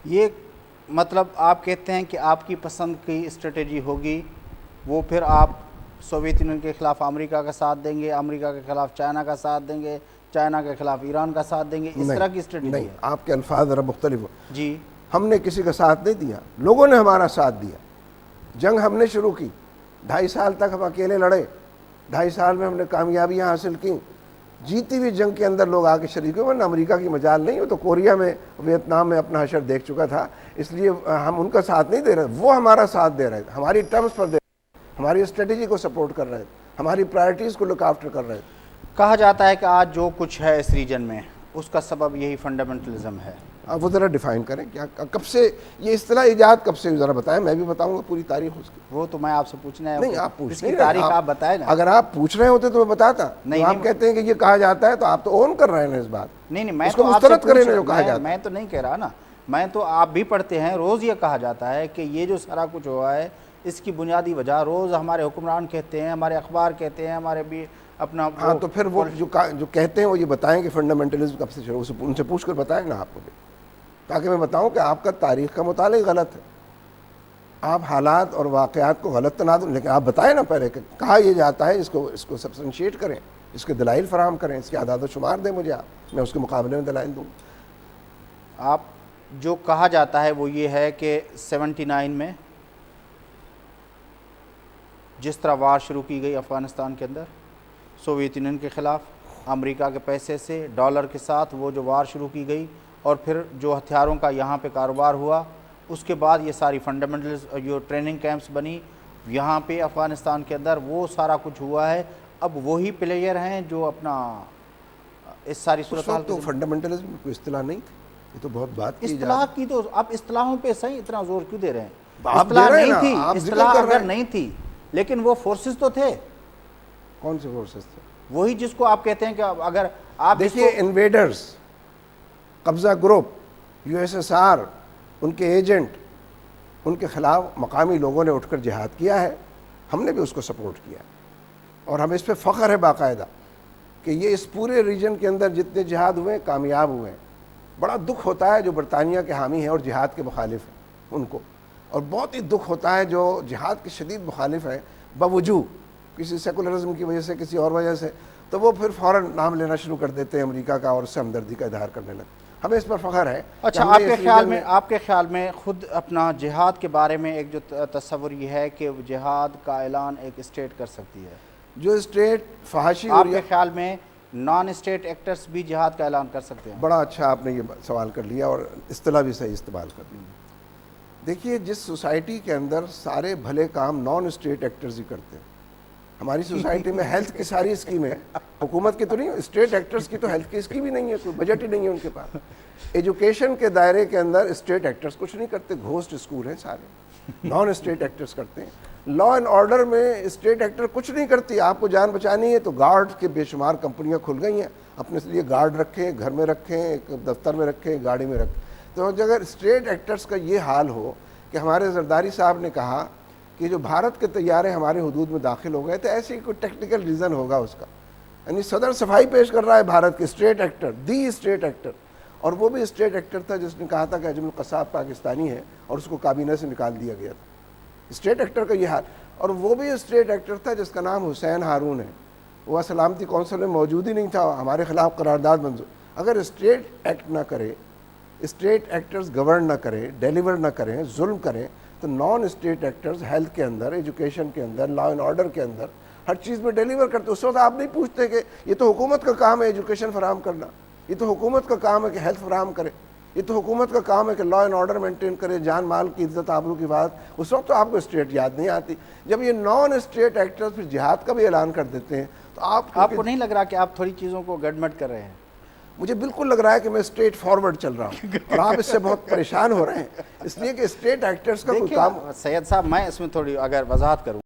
یہ مطلب آپ کہتے ہیں کہ آپ کی پسند کی اسٹریٹجی ہوگی، وہ پھر آپ سوویت یونین کے خلاف امریکہ کا ساتھ دیں گے، امریکہ کے خلاف چائنا کا ساتھ دیں گے، چائنا کے خلاف ایران کا ساتھ دیں گے، اس طرح کی اسٹریٹجی نہیں، ہے؟ آپ کے الفاظ ذرا مختلف ہو. جی ہم نے کسی کا ساتھ نہیں دیا، لوگوں نے ہمارا ساتھ دیا. جنگ ہم نے شروع کی، 2.5 سال تک ہم اکیلے لڑے، 2.5 سال میں ہم نے کامیابیاں حاصل کی. جیتی ہوئی جنگ کے اندر لوگ آ کے شریک ہوئے، ورنہ امریکہ کی مجال نہیں ہو تو کوریا میں، ویتنام میں اپنا حشر دیکھ چکا تھا. اس لیے ہم ان کا ساتھ نہیں دے رہے، وہ ہمارا ساتھ دے رہے تھے، ہماری ٹرمز پر دے رہے تھے، ہماری اسٹریٹجی کو سپورٹ کر رہے تھے، ہماری پرائرٹیز کو لک آفٹر کر رہے تھے. کہا جاتا ہے کہ آج جو کچھ ہے اس ریجن میں اس کا سبب یہی فنڈامنٹلزم ہے. آپ وہ ذرا ڈیفائن کریں، کیا کب سے یہ اصطلاح ایجاد کب سے، ذرا بتائیں، میں بھی بتاؤں گا پوری تاریخ اس کی. وہ تو میں آپ سے پوچھنا ہے، نہیں، آپ پوچھ اس کی نہیں رہے. تاریخ آپ بتائیں نا. اگر آپ پوچھ رہے ہوتے تو میں بتاتا. نہیں، آپ کہتے ہیں کہ یہ کہا جاتا ہے تو آپ تو اون کر رہے ہیں اس بات. نہیں میں اس کو تو آپ سے مسترد کریں نا جو کہا جاتا ہے. میں تو نہیں کہہ رہا نا، میں تو آپ بھی پڑھتے ہیں، روز یہ کہا جاتا ہے کہ یہ جو سارا کچھ ہوا ہے اس کی بنیادی وجہ روز ہمارے حکمران کہتے ہیں، ہمارے اخبار کہتے ہیں، ہمارے بھی اپنا. ہاں تو پھر وہ جو کہتے ہیں وہ یہ بتائیں کہ فنڈامنٹلزم کب سے شروع، ان سے پوچھ کر بتائیں نا آپ مجھے، تاکہ میں بتاؤں کہ آپ کا تاریخ کا مطالعہ غلط ہے. آپ حالات اور واقعات کو غلط تناظر، لیکن آپ بتائیں نا پہلے کہ کہا یہ جاتا ہے، اس کو سبسٹنشیٹ کریں، اس کے دلائل فراہم کریں، اس کے اعداد و شمار دیں مجھے آپ، میں اس کے مقابلے میں دلائل دوں. آپ جو کہا جاتا ہے وہ یہ ہے کہ 79 میں جس طرح وار شروع کی گئی افغانستان کے اندر سوویت یونین کے خلاف، امریکہ کے پیسے سے ڈالر کے ساتھ وہ جو وار شروع کی گئی، اور پھر جو ہتھیاروں کا یہاں پہ کاروبار ہوا، اس کے بعد یہ ساری فنڈامنٹلز جو ٹریننگ کیمپس بنی یہاں پہ افغانستان کے اندر، وہ سارا کچھ ہوا ہے. اب وہی پلیئر ہیں جو اپنا اس ساری صورتحال تو فنڈامنٹلزم کوئی اصطلاح نہیں تھی، یہ تو بہت بات کی اصطلاح کی. تو آپ اصطلاحوں پہ صحیح اتنا زور کیوں دے رہے ہیں؟ آپ اصطلاح دے رہے ہیں نہیں نا، تھی، آپ ذکر اصطلاح کر رہے اگر ہیں. نہیں تھی لیکن وہ فورسز تو تھے. کون سے فورسز تھے؟ وہی جس کو آپ کہتے ہیں کہ اگر آپ دیکھیے انویڈرز، قبضہ group, U S S R, ان کے ایجنٹ، ان کے خلاف مقامی لوگوں نے اٹھ کر جہاد کیا ہے، ہم نے بھی اس کو سپورٹ کیا، اور ہمیں اس پہ فخر ہے باقاعدہ کہ یہ اس پورے ریجن کے اندر جتنے جہاد ہوئے کامیاب ہوئے ہیں. بڑا دکھ ہوتا ہے جو برطانیہ کے حامی ہیں اور جہاد کے مخالف ہیں ان کو، اور بہت ہی دکھ ہوتا ہے جو جہاد کے شدید مخالف ہیں باوجود کسی سیکولرزم کی وجہ سے، کسی اور وجہ سے، تو وہ پھر فوراً نام لینا شروع کر دیتے ہیں امریکہ کا اور اس سے ہمدردی کا اظہار کرنے لگتے. ہمیں اس پر فخر ہے. اچھا، آپ کے خیال میں خود اپنا جہاد کے بارے میں ایک جو تصور یہ ہے کہ جہاد کا اعلان ایک اسٹیٹ کر سکتی ہے، جو اسٹیٹ فحاشی آپ کے خیال میں نان اسٹیٹ ایکٹرز بھی جہاد کا اعلان کر سکتے ہیں؟ بڑا اچھا آپ نے یہ سوال کر لیا اور اصطلاح بھی صحیح استعمال کر لی. دیکھیے جس سوسائٹی کے اندر سارے بھلے کام نان اسٹیٹ ایکٹرز ہی کرتے ہیں، ہماری سوسائٹی میں ہیلتھ کی ساری اسکیمیں حکومت کی تو نہیں، اسٹیٹ ایکٹرز کی تو ہیلتھ کی اسکیم ہی نہیں ہے، کوئی بجٹ ہی نہیں ہے ان کے پاس. ایجوکیشن کے دائرے کے اندر اسٹیٹ ایکٹرز کچھ نہیں کرتے، گھوسٹ اسکول ہیں سارے، نان اسٹیٹ ایکٹرز کرتے ہیں. لا اینڈ آرڈر میں اسٹیٹ ایکٹر کچھ نہیں کرتی. آپ کو جان بچانی ہے تو گارڈ کے بے شمار کمپنیاں کھل گئی ہیں، اپنے لیے گارڈ رکھیں، گھر میں رکھیں، ایک دفتر میں رکھیں، گاڑی میں رکھیں. تو اگر اسٹیٹ ایکٹرز کا یہ حال ہو کہ ہمارے زرداری صاحب نے کہا کہ جو بھارت کے طیارے ہمارے حدود میں داخل ہو گئے تھے، ایسے ہی کوئی ٹیکنیکل ریزن ہوگا اس کا، یعنی صدر صفائی پیش کر رہا ہے بھارت کے state actor, the state actor, اور وہ بھی اسٹیٹ ایکٹر تھا جس نے کہا تھا کہ اجمل قصاب پاکستانی ہے اور اس کو کابینہ سے نکال دیا گیا تھا. اسٹیٹ ایکٹر کا یہ حال. اور وہ بھی اسٹیٹ ایکٹر تھا جس کا نام حسین ہارون ہے، وہ سلامتی کونسل میں موجود ہی نہیں تھا، ہمارے خلاف قرارداد منظور. اگر اسٹیٹ ایکٹ نہ کرے، اسٹیٹ ایکٹرز گورن نہ کریں، ڈیلیور نہ کریں، ظلم کریں، تو نان اسٹیٹ ایکٹرز ہیلتھ کے اندر، ایجوکیشن کے اندر، لا اینڈ آرڈر کے اندر ہر چیز میں ڈیلیور کرتے. اس وقت آپ نہیں پوچھتے کہ یہ تو حکومت کا کام ہے ایجوکیشن فراہم کرنا، یہ تو حکومت کا کام ہے کہ ہیلتھ فراہم کرے، یہ تو حکومت کا کام ہے کہ لا اینڈ آرڈر مینٹین کرے، جان مال کی عزت آبرو کی بات. اس وقت تو آپ کو اسٹیٹ یاد نہیں آتی. جب یہ نان اسٹیٹ ایکٹرز پھر جہاد کا بھی اعلان کر دیتے ہیں تو آپ کو نہیں لگ رہا کہ آپ تھوڑی چیزوں کو گڈمٹ کر رہے ہیں؟ مجھے بالکل لگ رہا ہے کہ میں اسٹیٹ فارورڈ چل رہا ہوں اور آپ اس سے بہت پریشان ہو رہے ہیں، اس لیے کہ اسٹیٹ ایکٹرز کا کوئی کام. سید صاحب میں اس میں تھوڑی اگر وضاحت کروں